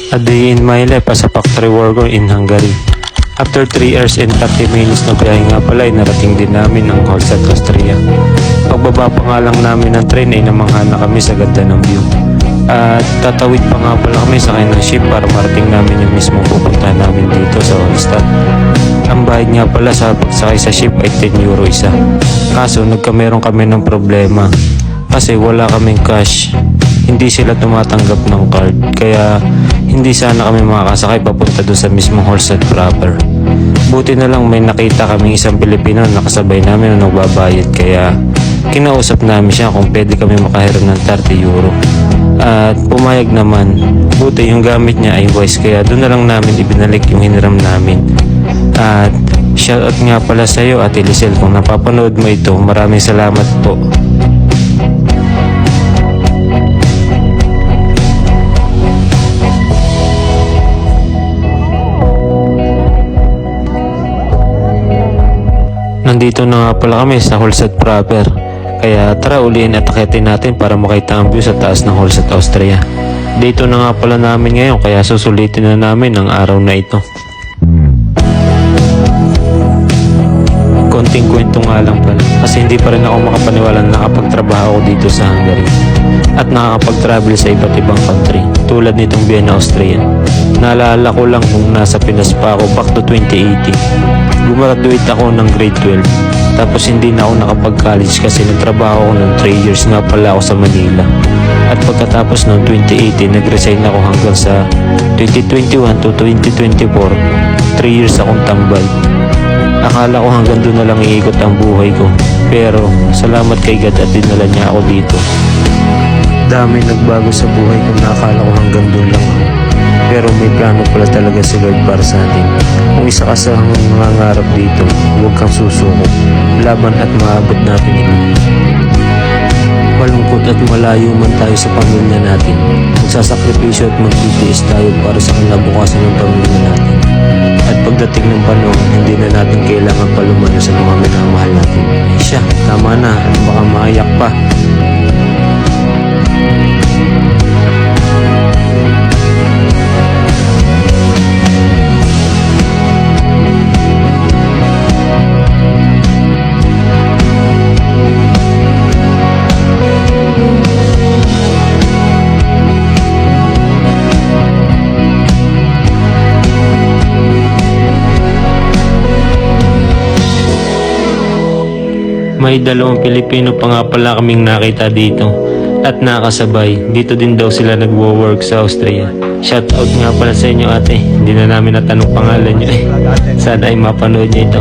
A day in my life as a factory worker in Hungary. After 3 hours and 30 minutes na biyahe nga pala ay narating din namin ang Holzat, Austria. Pagbaba pa nga lang namin ng train ay namangha na kami sa ganda ng view. At tatawid pa nga pala kami sa kanyang ship para marating namin yung mismong pupuntahan namin dito sa Holzat. Ang bayad nga pala sa pagsakay sa ship ay 10 euro isa. Kaso nagkameron kami ng problema kasi wala kaming cash. Hindi sila tumatanggap ng card kaya hindi sana kami makakasakay papunta doon sa mismong Holzat proper. Buti na lang may nakita kaming isang Pilipino na nakasabay namin na nagbabayad kaya kinausap namin siya kung pwede kami makahiram ng 30 euro. At pumayag naman. Buti yung gamit niya ay Wise kaya doon na lang namin ibinalik yung hiniram namin. At shoutout nga pala sa iyo Ate Lisel kung napapanood mo ito. Maraming salamat po. Nandito na nga pala kami sa Holzat proper. Kaya tara uliin at akitin natin para makita ang view sa taas ng Holzat, Austria. Dito na nga pala namin ngayon kaya susulitin na namin ang araw na ito. Konting kwento nga lang pala kasi hindi pa rin ako makapaniwala na nakapagtrabaho ako dito sa Hungary at nakakapag-travel sa iba't ibang country tulad nitong Vienna, Austria. Naalala ko lang nung nasa Pinas pa ako back to 2018. Gumraduate ako ng grade 12 tapos hindi na ako nakapag-college kasi nagtrabaho ako ng 3 years nga pala ako sa Manila. At pagkatapos ng 2018 nag-resign ako hanggang sa 2021 to 2024. 3 years akong tambay. Akala ko hanggang doon na lang iikot ang buhay ko. Pero salamat kay God at dinala niya ako dito. Dami nagbago sa buhay ko na akala ko hanggang doon lang ako. Pero may plano pala talaga si Lord para sa atin. Kung isa ka sa nangangarap dito, huwag kang susuko. Laban at maabot natin ito. Malungkot at malayo man tayo sa pamilya natin, magsasakripisyo at magtitiis tayo para sa kinabukasan ng pamilya natin. At pagdating ng panahon, hindi na natin kailangan palumano sa mga minamahal natin. Ay siya, tama na at baka maiyak pa. May dalawang Pilipino pa nga pala kaming nakita dito at nakasabay. Dito din daw sila nagwo-work sa Austria. Shout out nga pala sa inyo ate. Hindi na namin natanong pangalan nyo eh. Sana ay mapanood nyo ito.